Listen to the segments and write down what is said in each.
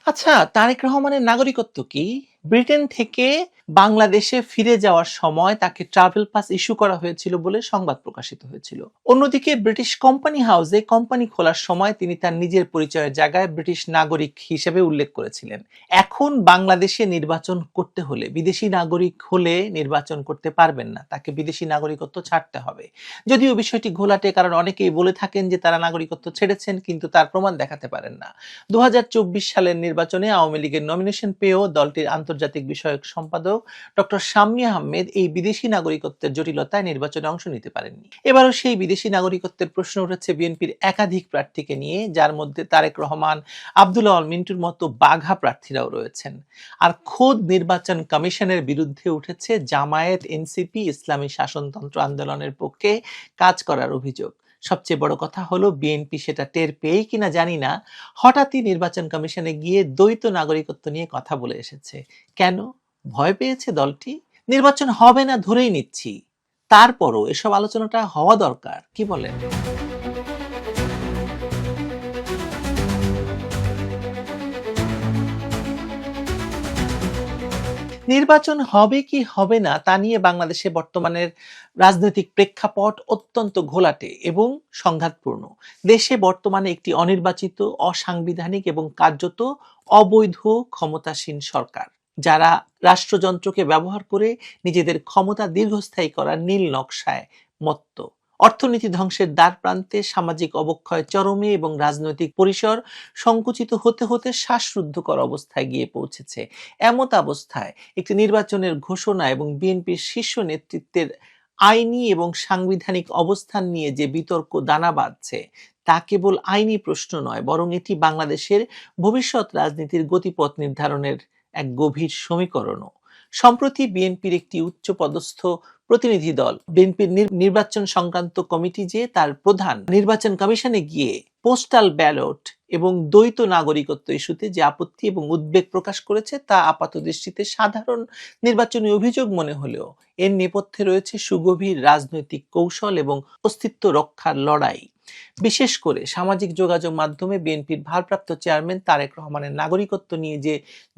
আচ্ছা, তারেক রহমানের নাগরিকত্ব কি? ব্রিটেন থেকে বাংলাদেশে ফিরে যাওয়ার সময় তাকে ট্রাভেল পাস ইস্যু করা হয়েছিল বলে সংবাদ প্রকাশিত হয়েছিল। অন্যদিকে ব্রিটিশ কোম্পানি হাউসে কোম্পানি খোলার সময় তিনি তার নিজের পরিচয়ের জায়গায় ব্রিটিশ নাগরিক হিসেবে উল্লেখ করেছিলেন। এখন বাংলাদেশে নির্বাচন করতে হলে বিদেশি নাগরিক হলে নির্বাচন করতে পারবেন না, তাকে বিদেশি নাগরিকত্ব ছাড়তে হবে। যদিও বিষয়টি ঘোলাটে, কারণ অনেকেই বলে থাকেন যে তারা নাগরিকত্ব ছেড়েছেন কিন্তু তার প্রমাণ দেখাতে পারেন না। ২০২৪ সালের নির্বাচনে আওয়ামী লীগের নমিনেশন পেয়েও দলটির আন্তর্জাতিক বিষয়ক সম্পাদক ডক্টর শাম্মী আহমেদ এই বিদেশি নাগরিকত্বের জটিলতায় নির্বাচনে অংশ নিতে পারেননি। এবারও সেই বিদেশি নাগরিকত্বের প্রশ্ন উঠেছে বিএনপির একাধিক প্রার্থীকে নিয়ে, যার মধ্যে তারেক রহমান, আব্দুল আওয়াল মিন্টুর মতো বাঘা প্রার্থীরাও রয়েছেন। আর খোদ নির্বাচন কমিশনের বিরুদ্ধে উঠেছে জামায়াত, এনসিপি, ইসলামী শাসনতন্ত্র আন্দোলনের পক্ষে কাজ করার অভিযোগ। সবচেয়ে বড় কথা হলো বিএনপি সেটা টের পেয়েই কিনা জানি না, হঠাৎই নির্বাচন কমিশনে গিয়ে দ্বৈত নাগরিকত্ব নিয়ে কথা বলে এসেছে। কেন? ভয় পেয়েছে দলটি? নির্বাচন হবে না ধরেই নিচ্ছি, তারপরও এসব আলোচনাটা হওয়া দরকার, কি বলেন? নির্বাচন হবে কি হবে না তা নিয়ে বাংলাদেশে বর্তমানের রাজনৈতিক প্রেক্ষাপট অত্যন্ত ঘোলাটে এবং সংঘাতপূর্ণ। দেশে বর্তমানে একটি অনির্বাচিত, অসাংবিধানিক এবং কার্যত অবৈধ ক্ষমতাসীন সরকার, যারা রাষ্ট্রযন্ত্রকে ব্যবহার করে নিজেদের ক্ষমতা দীর্ঘস্থায়ী করার নীল নকশায় মত্ত। অর্থনীতি ধ্বংসের দ্বার প্রান্তে, সামাজিক অবক্ষয় চরমে এবং রাজনৈতিক পরিসর সংকুচিত হতে হতে শ্বাসরুদ্ধকর অবস্থায় গিয়ে পৌঁছেছে। এমত অবস্থায় একটি নির্বাচনের ঘোষণা এবং বিএনপির শীর্ষ নেতৃত্বের আইনি এবং সাংবিধানিক অবস্থান নিয়ে যে বিতর্ক দানা বাঁধছে, তা কেবল আইনি প্রশ্ন নয়, বরং এটি বাংলাদেশের ভবিষ্যৎ রাজনীতির গতিপথ নির্ধারণের এক গভীর সমীকরণও। সম্প্রতি বিএনপির একটি উচ্চপদস্থ প্রতিনিধি দল বিএনপির নির্বাচন সংক্রান্ত কমিটি যে তার প্রধান নির্বাচন কমিশনে গিয়ে পোস্টাল ব্যালট এবং দ্বৈত নাগরিকত্ব ইস্যুতে যে আপত্তি এবং উদ্বেগ প্রকাশ করেছে, তা আপাতদৃষ্টিতে সাধারণ নির্বাচনী অভিযোগ মনে হলেও এর নেপথ্যে রয়েছে সুগভীর রাজনৈতিক কৌশল এবং অস্তিত্ব রক্ষার লড়াই। বিশেষ করে সামাজিক যোগাযোগ মাধ্যমে বিএনপির ভারপ্রাপ্ত চেয়ারম্যান তারেক রহমানের নাগরিকত্ব নিয়ে যে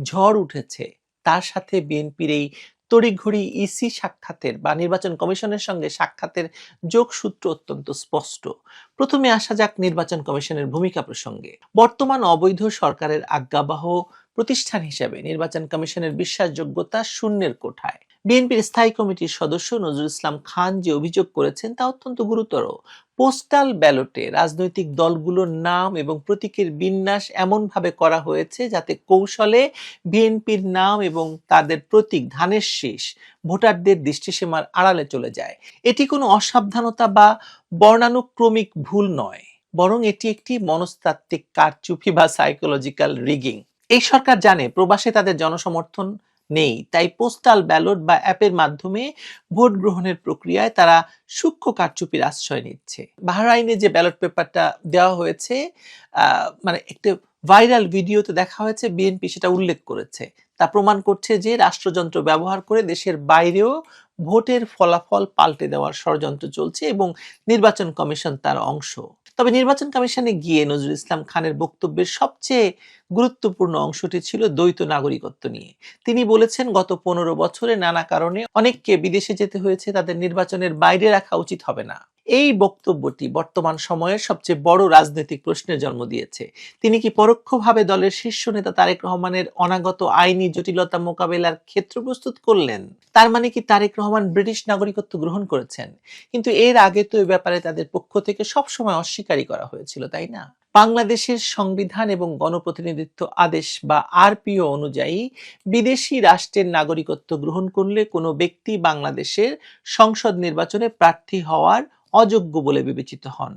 ঝড় উঠেছে, তার সাথে বিএনপির এই তড়িঘড়ি ইসি সাক্ষাতের বা নির্বাচন কমিশনের সঙ্গে সাক্ষাতের যোগসূত্র অত্যন্ত স্পষ্ট। প্রথমে আসা যাক নির্বাচন কমিশনের ভূমিকা প্রসঙ্গে। বর্তমান অবৈধ সরকারের আজ্ঞাবহ প্রতিষ্ঠান হিসেবে নির্বাচন কমিশনের বিশ্বাসযোগ্যতা শূন্যের কোঠায়। বিএনপির স্থায়ী কমিটির সদস্য নজরুল ইসলাম খান যে অভিযোগ করেছেন তা অত্যন্ত গুরুতর। পোস্টাল ব্যালটে রাজনৈতিক দলগুলোর নাম এবং প্রতীকের বিন্যাস এমনভাবে করা হয়েছে যাতে কৌশলে বিএনপির নাম এবং তাদের প্রতীক ধানের শীষ ভোটারদের দৃষ্টিসীমার আড়ালে চলে যায়। এটি কোনো অসাবধানতা বা বর্ণানুক্রমিক ভুল নয়, বরং এটি একটি মনস্তাত্ত্বিক কারচুপি বা সাইকোলজিক্যাল রিগিং। এই সরকার জানে প্রবাসে তাদের জনসমর্থন নেই, তাই পোস্টাল ব্যালট বা অ্যাপের মাধ্যমে ভোট গ্রহণের প্রক্রিয়ায় তারা সূক্ষ্ম কারচুপির আশ্রয় নিচ্ছে। বাহরাইনে যে ব্যালট পেপারটা দেওয়া হয়েছে, মানে একটা ভাইরাল ভিডিওতে দেখা হয়েছে, বিএনপি সেটা উল্লেখ করেছে। তা প্রমাণ করছে যে রাষ্ট্রযন্ত্র ব্যবহার করে দেশের বাইরেও ভোটের ফলাফল পাল্টে দেওয়ার ষড়যন্ত্র চলছে এবং নির্বাচন কমিশন তার অংশ। তবে নির্বাচন কমিশনে গিয়ে নজরুল ইসলাম খানের বক্তব্যের সবচেয়ে গুরুত্বপূর্ণ অংশটি ছিল দ্বৈত নাগরিকত্ব নিয়ে। তিনি বলেছেন, গত 15 বছরে নানা কারণে অনেককে বিদেশে যেতে হয়েছে, তাদের নির্বাচনের বাইরে রাখা উচিত হবে না। এই বক্তব্যটি বর্তমান সময়ের সবচেয়ে বড় রাজনৈতিক প্রশ্নের জন্ম দিয়েছে। তিনি কি পরোক্ষভাবে দলের শীর্ষ নেতা তারেক রহমানের অনাগত আইনি জটিলতা মোকাবেলার ক্ষেত্র প্রস্তুত করলেন? তার মানে কি তারেক রহমান ব্রিটিশ নাগরিকত্ব গ্রহণ করেছেন? কিন্তু এর আগে তো এ ব্যাপারে তাদের পক্ষ থেকে সবসময় অস্বীকারই করা হয়েছিল, তাই না? বাংলাদেশের সংবিধান এবং গণপ্রতিনিধিত্ব আদেশ বা আরপিও অনুযায়ী বিদেশি রাষ্ট্রের নাগরিকত্ব গ্রহণ করলে কোনো ব্যক্তি বাংলাদেশের সংসদ নির্বাচনে প্রার্থী হওয়ার অযোগ্য বলে বিবেচিত হন।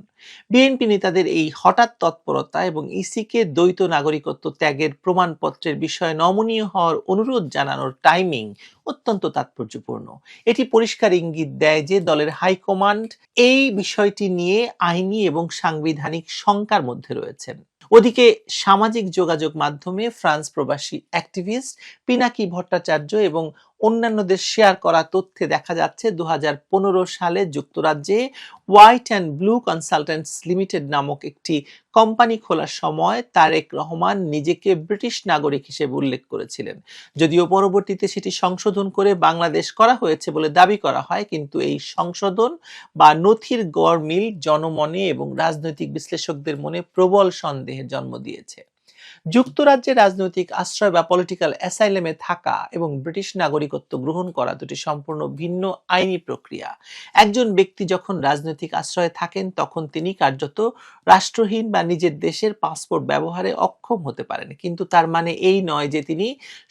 বিএনপি নেতাদের এই হঠাৎ তৎপরতা এবং ইসিকে দ্বৈত নাগরিকত্ব ত্যাগের প্রমাণপত্রের বিষয়ে নমনীয় হওয়ার অনুরোধ জানানোর টাইমিং অত্যন্ত তাৎপর্যপূর্ণ। এটি পরিষ্কার ইঙ্গিত দেয় যে দলের হাইকমান্ড এই বিষয়টি নিয়ে আইনি এবং সাংবিধানিক শঙ্কার মধ্যে রয়েছেন। ওদিকে সামাজিক যোগাযোগ মাধ্যমে ফ্রান্স প্রবাসী অ্যাক্টিভিস্ট পিনাকি ভট্টাচার্য এবং অন্যান্যদের শেয়ার করা তথ্যে দেখা যাচ্ছে 2015 সালে যুক্তরাজ্যে white and blue consultants limited নামক একটি কোম্পানি খোলার সময় তারেক রহমান নিজেকে ব্রিটিশ নাগরিক হিসেবে উল্লেখ করেছিলেন। যদিও পরবর্তীতে সেটি সংশোধন করে বাংলাদেশ করা হয়েছে বলে দাবি করা হয়, কিন্তু এই সংশোধন বা নথির গরমিল জনমনে এবং রাজনৈতিক বিশ্লেষকদের মনে প্রবল সন্দেহের জন্ম দিয়েছে। যুক্তরাজ্যে রাজনৈতিক আশ্রয় বা পলিটিক্যাল অ্যাসাইলেমে থাকা এবং ব্রিটিশ নাগরিকত্ব গ্রহণ করা দুটি সম্পূর্ণ ভিন্ন আইনি প্রক্রিয়া। একজন ব্যক্তি যখন রাজনৈতিক আশ্রয়ে থাকেন তখন তিনি কার্যত রাষ্ট্রহীন বা নিজের দেশের পাসপোর্ট ব্যবহারে অক্ষম হতে পারেন, কিন্তু তার মানে এই নয় যে তিনি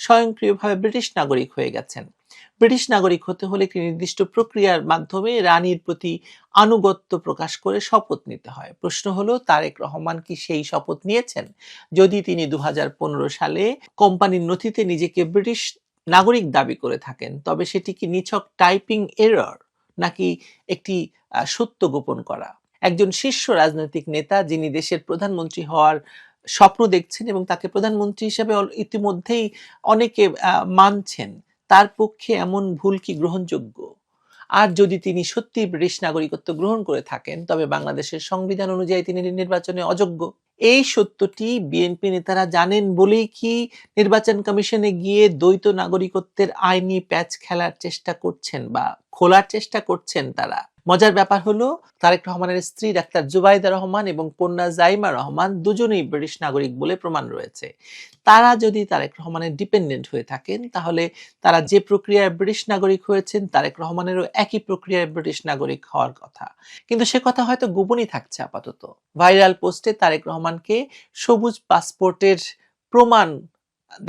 স্বয়ংক্রিয়ভাবে ব্রিটিশ নাগরিক হয়ে গেছেন। ব্রিটিশ নাগরিক হতে হলে একটি নির্দিষ্ট প্রক্রিয়ার মাধ্যমে রানীর প্রতি আনুগত্য প্রকাশ করে শপথ নিতে হয়। প্রশ্ন হলো, তারেক রহমান কি সেই শপথ নিয়েছেন? যদি তিনি 2015 সালে কোম্পানির নথিতে নিজেকে ব্রিটিশ নাগরিক দাবি করে থাকেন, তবে সেটি কি নিছক টাইপিং এরর নাকি একটি সত্য গোপন করা? একজন শীর্ষ রাজনৈতিক নেতা যিনি দেশের প্রধানমন্ত্রী হওয়ার স্বপ্ন দেখছেন এবং তাকে প্রধানমন্ত্রী হিসেবে ইতিমধ্যেই অনেকে মানছেন, তার পক্ষে এমন ভুল কি গ্রহণযোগ্য? আর যদি তিনি সত্যি ব্রিটিশ নাগরিকত্ব গ্রহণ করে থাকেন, তবে বাংলাদেশের সংবিধান অনুযায়ী তিনি নির্বাচনে অযোগ্য। এই সত্যটি বিএনপি নেতারা জানেন বলেই কি নির্বাচন কমিশনে গিয়ে দ্বৈত নাগরিকত্বের আইনি প্যাচ খেলার চেষ্টা করছেন বা খোলার চেষ্টা করছেন তারা? মজার ব্যাপার হলো, তারেক রহমানের স্ত্রী ডাক্তার জুবাইদা রহমান এবং কন্যা জাইমা রহমান দুজনেই ব্রিটিশ নাগরিক বলে প্রমাণ রয়েছে। তারা যদি তারেক রহমানের ডিপেন্ডেন্ট হয়ে থাকেন, তাহলে তারা যে প্রক্রিয়ায় ব্রিটিশ নাগরিক হয়েছেন তারেক রহমানেরও একই প্রক্রিয়ায় ব্রিটিশ নাগরিক হওয়ার কথা। কিন্তু সে কথা হয়তো গোপনই থাকছে আপাতত। ভাইরাল পোস্টে তারেক রহমানকে সবুজ পাসপোর্টের প্রমাণ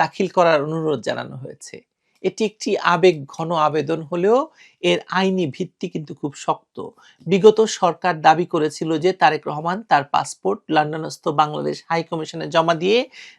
দাখিল করার অনুরোধ জানানো হয়েছে। এটি একটি আবেগ ঘন আবেদন হলেও এর আইনি ভিত্তি কিন্তু খুব শক্ত। বিগত সরকার দাবি করেছিল যে তারেক রহমান তার পাসপোর্ট লন্ডনস্থ বাংলাদেশ হাই কমিশনে জমা দিয়ে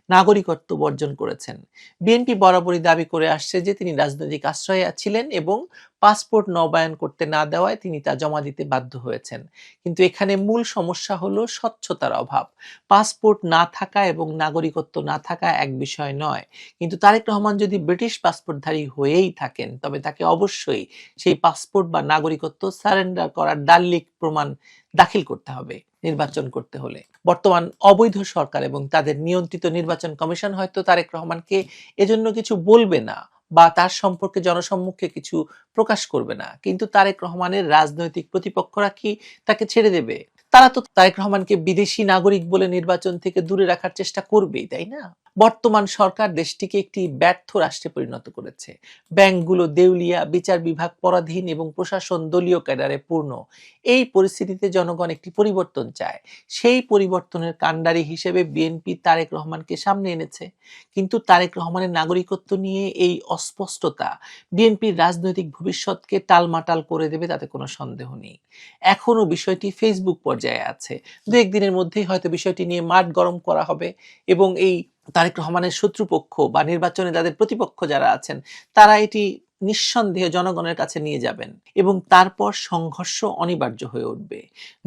নাগরিকত্ব বর্জন করেছেন। বিএনপি বরাবরই দাবি করে আসছে যে তিনি রাজনৈতিক আশ্রয়ে ছিলেন এবং পাসপোর্ট নবায়ন করতে না দেওয়ায় তিনি তা জমা দিতে বাধ্য হয়েছেন। কিন্তু এখানে মূল সমস্যা হলো স্বচ্ছতার অভাব। পাসপোর্ট না থাকা এবং নাগরিকত্ব না থাকা এক বিষয় নয়। কিন্তু তারেক রহমান যদি ব্রিটিশ পাসপোর্টধারী হয়েই থাকেন, তবে তাকে অবশ্যই সেই পাসপোর্ট বা নাগরিকত্ব সারেন্ডার করার দালিলিক প্রমাণ দাখিল করতে হবে নির্বাচন করতে হলে। বর্তমান অবৈধ সরকার এবং তাদের নিয়ন্ত্রিত নির্বাচন কমিশন হয়তো তারেক রহমানকে এজন্য কিছু বলবে না বা তার সম্পর্কে জনসম্মুখে কিছু প্রকাশ করবে না, কিন্তু তারেক রহমানের রাজনৈতিক প্রতিপক্ষরা কি তাকে ছেড়ে দেবে? তারা তো তারেক রহমানকে বিদেশি নাগরিক বলে নির্বাচন থেকে দূরে রাখার চেষ্টা করবেই, তাই না? বর্তমান সরকার দেশটিকে একটি ব্যর্থ রাষ্ট্রে পরিণত করেছে। ব্যাংকগুলো দেউলিয়া, বিচার বিভাগ পরাধীন এবং প্রশাসন দলীয় ক্যাডারে পূর্ণ। এই পরিস্থিতিতে জনগণ একটি পরিবর্তন চায়। সেই পরিবর্তনের কাণ্ডারি হিসেবে বিএনপি তারেক রহমানকে সামনে এনেছে। কিন্তু তারেক রহমানের নাগরিকত্ব নিয়ে এই অস্পষ্টতা বিএনপির রাজনৈতিক ভবিষ্যৎকে টালমাটাল করে দেবে, তাতে কোনো সন্দেহ নেই। এখনো বিষয়টি ফেসবুক পর্যায়ে আছে। দু একদিনের মধ্যেই হয়তো বিষয়টি নিয়ে মাঠ গরম করা হবে এবং এই তারেক রহমানের শত্রুপক্ষ বা নির্বাচনে তাদের প্রতিপক্ষ যারা আছেন, তারা এটি নিঃসন্দেহে জনগণের কাছে নিয়ে যাবেন এবং তারপর সংঘর্ষ অনিবার্য হয়ে উঠবে।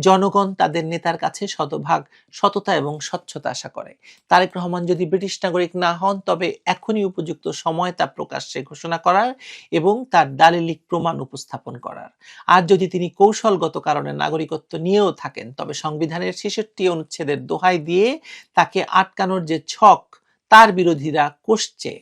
জনগণ তাদের নেতার কাছে শতভাগ সততা এবং স্বচ্ছতা আশা করে। তারেক রহমান যদি ব্রিটিশ নাগরিক না হন, তবে এখনই উপযুক্ত সময় তা প্রকাশ্যে ঘোষণা করার এবং তার দালিলিক প্রমাণ উপস্থাপন করার। আর যদি তিনি কৌশলগত কারণে নাগরিকত্ব নিয়েও থাকেন, তবে সংবিধানের ৬৬ অনুচ্ছেদের দোহাই দিয়ে তাকে আটকানোর যে ছক তার বিরোধীরা কষছে,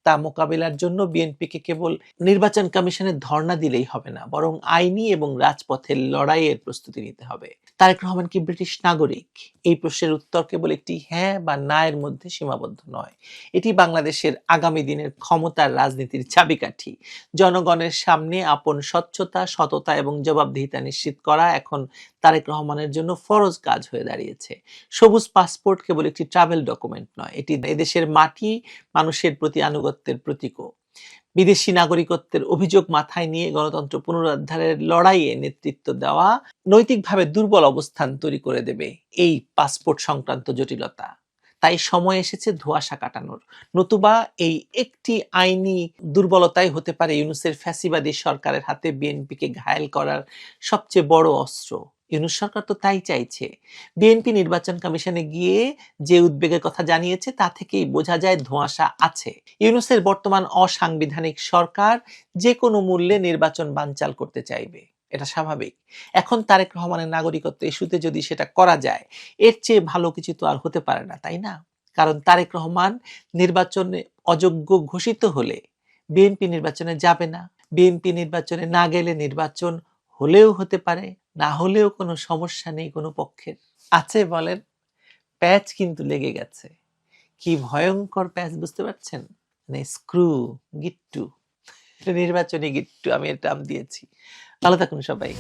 তা মোকাবিলার জন্য বিএনপিকে কেবল নির্বাচন কমিশনের ধর্ণা দিলেই হবে না, বরং আইনি এবং রাজপথের লড়াইয়ের প্রস্তুতি নিতে হবে। তারেক রহমান কি ব্রিটিশ নাগরিক? এই প্রশ্নের উত্তর কেবল একটি হ্যাঁ বা না এর মধ্যে সীমাবদ্ধ নয়। এটি বাংলাদেশের আগামী দিনের ক্ষমতার রাজনীতির চাবিকাঠি। জনগণের সামনে আপন স্বচ্ছতা, সততা এবং জবাবদিহিতা নিশ্চিত করা এখন তারেক রহমানের জন্য ফরজ কাজ হয়ে দাঁড়িয়েছে। সবুজ পাসপোর্ট কেবল একটি ট্রাভেল ডকুমেন্ট নয়, এটি এদেশের মাটি, মানুষের প্রতি আনুগত্যের প্রতীকও। বিদেশি নাগরিকত্বের অভিযোগ মাথায় নিয়ে গণতন্ত্র পুনরুদ্ধারের লড়াইয়ে নেতৃত্ব দেওয়া নৈতিকভাবে দুর্বল অবস্থান তৈরি করে দেবে এই পাসপোর্ট সংক্রান্ত জটিলতা। তাই সময় এসেছে ধোঁয়াশা কাটানোর, নতুবা এই একটি আইনি দুর্বলতাই হতে পারে ইউনূসের ফ্যাসিবাদী সরকারের হাতে বিএনপিকে ঘায়েল করার সবচেয়ে বড় অস্ত্র। ইউনূস সরকার তো তাই চাইছে। বিএনপি নির্বাচন কমিশনে গিয়ে যে উদ্বেগের কথা জানিয়েছে তা থেকেই বোঝা যায় ধোঁয়াশা আছে। ইউনূসের বর্তমান অসাংবিধানিক সরকার যে কোনো মূল্যে নির্বাচন বানচাল করতে চাইবে। এটা স্বাভাবিক। এখন তারেক রহমানের নাগরিকত্ব ইস্যুতে যদি সেটা করা যায়, এর চেয়ে ভালো কিছু তো আর হতে পারে না, তাই না? কারণ তারেক রহমান নির্বাচনে অযোগ্য ঘোষিত হলে বিএনপি নির্বাচনে যাবে না। বিএনপি নির্বাচনে না গেলে নির্বাচন হলেও হতে পারে, না হলেও কোনো সমস্যা নেই কোনো পক্ষের। আছে বলেন? প্যাচ কিন্তু লেগে গেছে। কি ভয়ঙ্কর প্যাচ বুঝতে পারছেন? মানে স্ক্রু, গিট্টু। নির্বাচনী গিট্টু আমি এর নাম দিয়েছি। ভালো থাকুন সবাই।